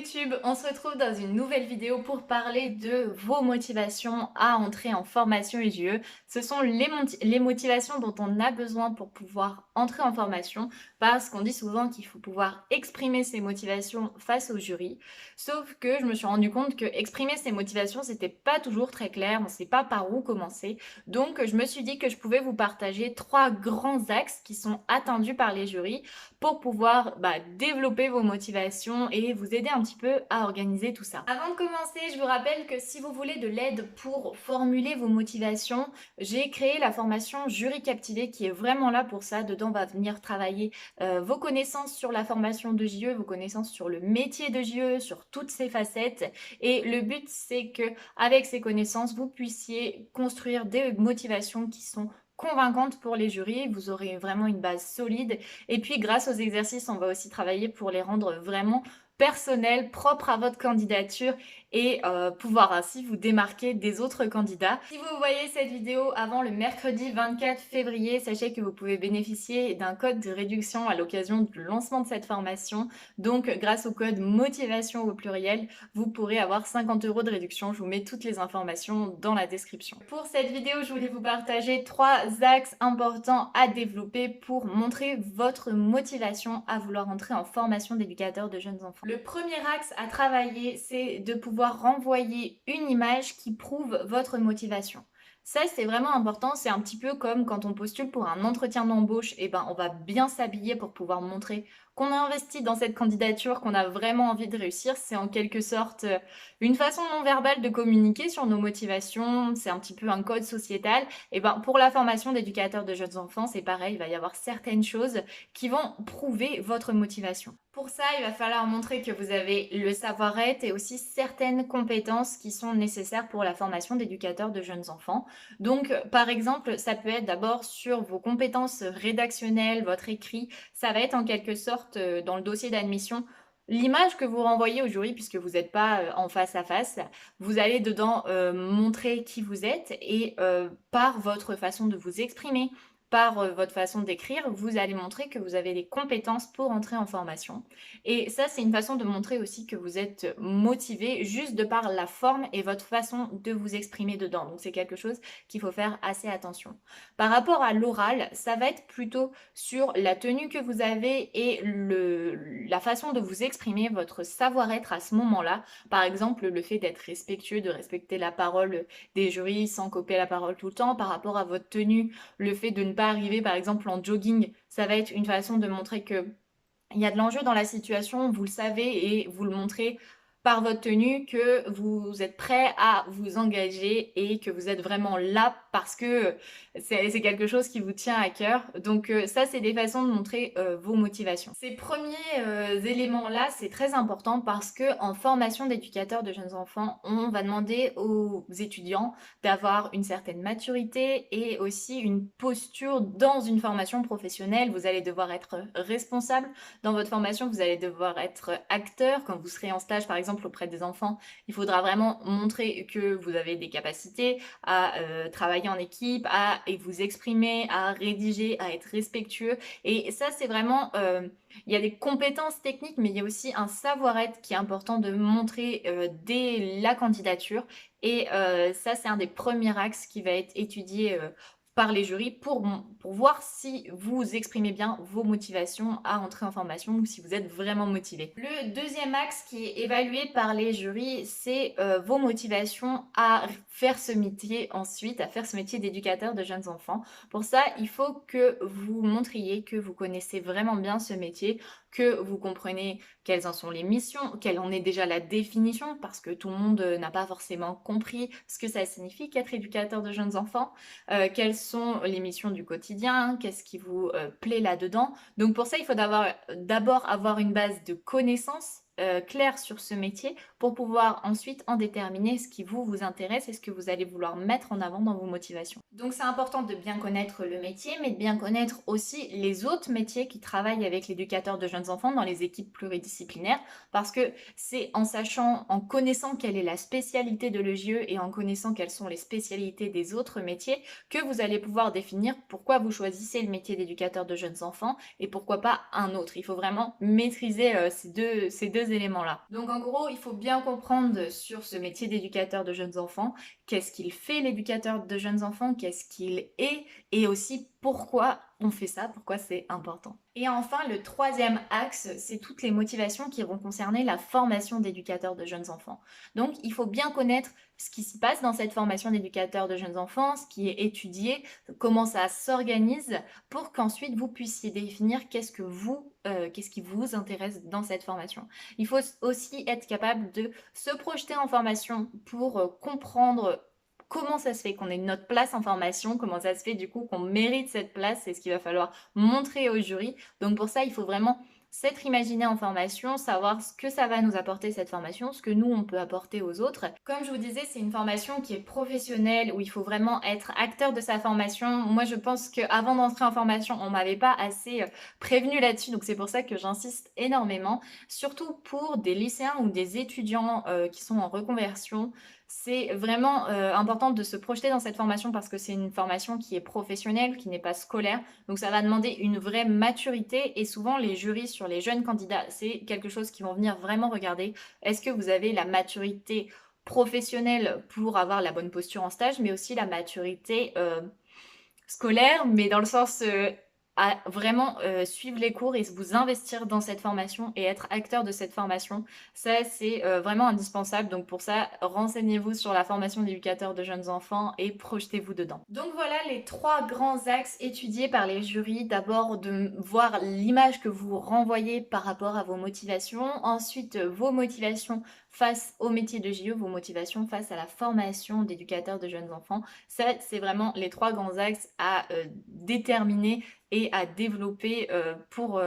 YouTube, on se retrouve dans une nouvelle vidéo pour parler de vos motivations à entrer en formation EJE. Ce sont les motivations dont on a besoin pour pouvoir entrer en formation parce qu'on dit souvent qu'il faut pouvoir exprimer ses motivations face au jury. Sauf que je me suis rendu compte que exprimer ses motivations, c'était pas toujours très clair, on sait pas par où commencer. Donc je me suis dit que je pouvais vous partager trois grands axes qui sont attendus par les jurys pour pouvoir développer vos motivations et vous aider un petit peu à organiser tout ça. Avant de commencer, je vous rappelle que si vous voulez de l'aide pour formuler vos motivations, j'ai créé la formation Jury Captivé qui est vraiment là pour ça. Dedans, on va venir travailler vos connaissances sur la formation de JE, vos connaissances sur le métier de JE, sur toutes ses facettes. Et le but, c'est que avec ces connaissances, vous puissiez construire des motivations qui sont convaincantes pour les jurys, vous aurez vraiment une base solide et puis grâce aux exercices, on va aussi travailler pour les rendre vraiment personnels, propres à votre candidature et pouvoir ainsi vous démarquer des autres candidats. Si vous voyez cette vidéo avant le mercredi 24 février, sachez que vous pouvez bénéficier d'un code de réduction à l'occasion du lancement de cette formation. Donc grâce au code motivation au pluriel, vous pourrez avoir 50 € de réduction. Je vous mets toutes les informations dans la description. Pour cette vidéo, je voulais vous partager trois axes importants à développer pour montrer votre motivation à vouloir entrer en formation d'éducateur de jeunes enfants. Le premier axe à travailler, c'est de pouvoir renvoyer une image qui prouve votre motivation. Ça, c'est vraiment important. C'est un petit peu comme quand on postule pour un entretien d'embauche. Et ben, on va bien s'habiller pour pouvoir montrer qu'on a investi dans cette candidature, qu'on a vraiment envie de réussir. C'est en quelque sorte une façon non verbale de communiquer sur nos motivations. C'est un petit peu un code sociétal. Et ben, pour la formation d'éducateur de jeunes enfants, c'est pareil. Il va y avoir certaines choses qui vont prouver votre motivation. Pour ça, il va falloir montrer que vous avez le savoir-être et aussi certaines compétences qui sont nécessaires pour la formation d'éducateur de jeunes enfants. Donc, par exemple, ça peut être d'abord sur vos compétences rédactionnelles, votre écrit. Ça va être en quelque sorte dans le dossier d'admission. L'image que vous renvoyez au jury, puisque vous n'êtes pas en face à face, vous allez dedans montrer qui vous êtes et par votre façon de vous exprimer, par votre façon d'écrire, vous allez montrer que vous avez les compétences pour entrer en formation. Et ça, c'est une façon de montrer aussi que vous êtes motivé juste de par la forme et votre façon de vous exprimer dedans. Donc c'est quelque chose qu'il faut faire assez attention. Par rapport à l'oral, ça va être plutôt sur la tenue que vous avez et la façon de vous exprimer, votre savoir-être à ce moment-là. Par exemple, le fait d'être respectueux, de respecter la parole des jurys sans couper la parole tout le temps. Par rapport à votre tenue, le fait de ne pas arriver par exemple en jogging, ça va être une façon de montrer que il y a de l'enjeu dans la situation, vous le savez et vous le montrez par votre tenue que vous êtes prêt à vous engager et que vous êtes vraiment là parce que c'est quelque chose qui vous tient à cœur. Donc ça, c'est des façons de montrer vos motivations. Ces premiers éléments-là, c'est très important parce que en formation d'éducateur de jeunes enfants, on va demander aux étudiants d'avoir une certaine maturité et aussi une posture dans une formation professionnelle. Vous allez devoir être responsable dans votre formation, vous allez devoir être acteur. Quand vous serez en stage, par exemple, auprès des enfants, il faudra vraiment montrer que vous avez des capacités à travailler en équipe, à et vous exprimer, à rédiger, à être respectueux. Et ça, c'est vraiment... il y a des compétences techniques, mais il y a aussi un savoir-être qui est important de montrer dès la candidature. Et ça, c'est un des premiers axes qui va être étudié par les jurys pour voir si vous exprimez bien vos motivations à entrer en formation ou si vous êtes vraiment motivé. Le deuxième axe qui est évalué par les jurys, c'est vos motivations à faire ce métier ensuite, à faire ce métier d'éducateur de jeunes enfants. Pour ça, il faut que vous montriez que vous connaissez vraiment bien ce métier, que vous comprenez quelles en sont les missions, quelle en est déjà la définition, parce que tout le monde n'a pas forcément compris ce que ça signifie qu'être éducateur de jeunes enfants, quelles sont les missions du quotidien, qu'est-ce qui vous plaît là-dedans. Donc pour ça, il faut d'abord avoir une base de connaissances claire sur ce métier pour pouvoir ensuite en déterminer ce qui vous intéresse et ce que vous allez vouloir mettre en avant dans vos motivations. Donc c'est important de bien connaître le métier, mais de bien connaître aussi les autres métiers qui travaillent avec l'éducateur de jeunes enfants dans les équipes pluridisciplinaires, parce que c'est en sachant, en connaissant quelle est la spécialité de l'EJE et en connaissant quelles sont les spécialités des autres métiers que vous allez pouvoir définir pourquoi vous choisissez le métier d'éducateur de jeunes enfants et pourquoi pas un autre. Il faut vraiment maîtriser ces deux deux éléments-là. Donc en gros, il faut bien comprendre sur ce métier d'éducateur de jeunes enfants, qu'est-ce qu'il fait l'éducateur de jeunes enfants, qu'est-ce qu'il est, et aussi pourquoi on fait ça, pourquoi c'est important. Et enfin, le troisième axe, c'est toutes les motivations qui vont concerner la formation d'éducateur de jeunes enfants. Donc il faut bien connaître ce qui s'y passe dans cette formation d'éducateur de jeunes enfants, ce qui est étudié, comment ça s'organise, pour qu'ensuite vous puissiez définir qu'est-ce qui vous intéresse dans cette formation. Il faut aussi être capable de se projeter en formation pour comprendre comment ça se fait qu'on ait notre place en formation, comment ça se fait du coup qu'on mérite cette place, c'est ce qu'il va falloir montrer au jury. Donc pour ça, il faut vraiment s'être imaginé en formation, savoir ce que ça va nous apporter cette formation, ce que nous on peut apporter aux autres. Comme je vous disais, c'est une formation qui est professionnelle, où il faut vraiment être acteur de sa formation. Moi je pense qu'avant d'entrer en formation, on m'avait pas assez prévenu là-dessus, donc c'est pour ça que j'insiste énormément, surtout pour des lycéens ou des étudiants qui sont en reconversion. C'est vraiment important de se projeter dans cette formation parce que c'est une formation qui est professionnelle, qui n'est pas scolaire. Donc ça va demander une vraie maturité et souvent les jurys sur les jeunes candidats, c'est quelque chose qu'ils vont venir vraiment regarder. Est-ce que vous avez la maturité professionnelle pour avoir la bonne posture en stage, mais aussi la maturité scolaire, mais dans le sens à vraiment suivre les cours et vous investir dans cette formation et être acteur de cette formation. Ça, c'est vraiment indispensable. Donc pour ça, renseignez-vous sur la formation d'éducateur de jeunes enfants et projetez-vous dedans. Donc voilà les trois grands axes étudiés par les jurys. D'abord, de voir l'image que vous renvoyez par rapport à vos motivations. Ensuite, vos motivations face au métier de JE, vos motivations face à la formation d'éducateur de jeunes enfants. Ça, c'est vraiment les trois grands axes à déterminer et à développer pour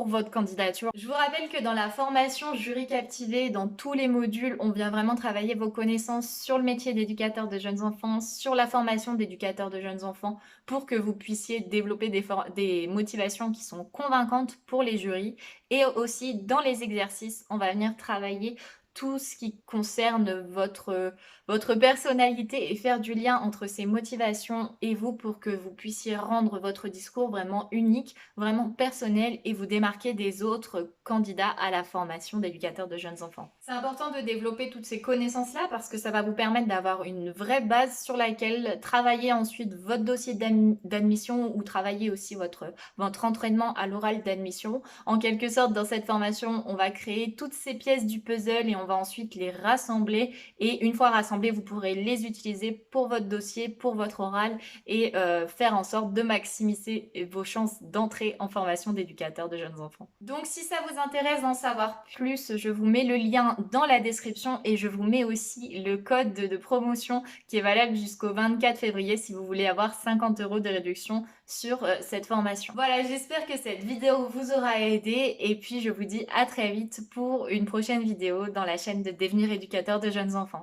votre candidature. Je vous rappelle que dans la formation Jury Captivé, dans tous les modules, on vient vraiment travailler vos connaissances sur le métier d'éducateur de jeunes enfants, sur la formation d'éducateur de jeunes enfants, pour que vous puissiez développer des motivations qui sont convaincantes pour les jurys. Et aussi, dans les exercices, on va venir travailler tout ce qui concerne votre personnalité et faire du lien entre ces motivations et vous pour que vous puissiez rendre votre discours vraiment unique, vraiment personnel et vous démarquer des autres candidats à la formation d'éducateurs de jeunes enfants. C'est important de développer toutes ces connaissances-là parce que ça va vous permettre d'avoir une vraie base sur laquelle travailler ensuite votre dossier d'admission ou travailler aussi votre entraînement à l'oral d'admission. En quelque sorte, dans cette formation, on va créer toutes ces pièces du puzzle et on va ensuite les rassembler. Et une fois rassemblées, vous pourrez les utiliser pour votre dossier, pour votre oral et faire en sorte de maximiser vos chances d'entrer en formation d'éducateur de jeunes enfants. Donc si ça vous intéresse d'en savoir plus, je vous mets le lien dans la description et je vous mets aussi le code de promotion qui est valable jusqu'au 24 février si vous voulez avoir 50 € de réduction sur cette formation. Voilà, j'espère que cette vidéo vous aura aidé et puis je vous dis à très vite pour une prochaine vidéo dans la chaîne de Devenir éducateur de jeunes enfants.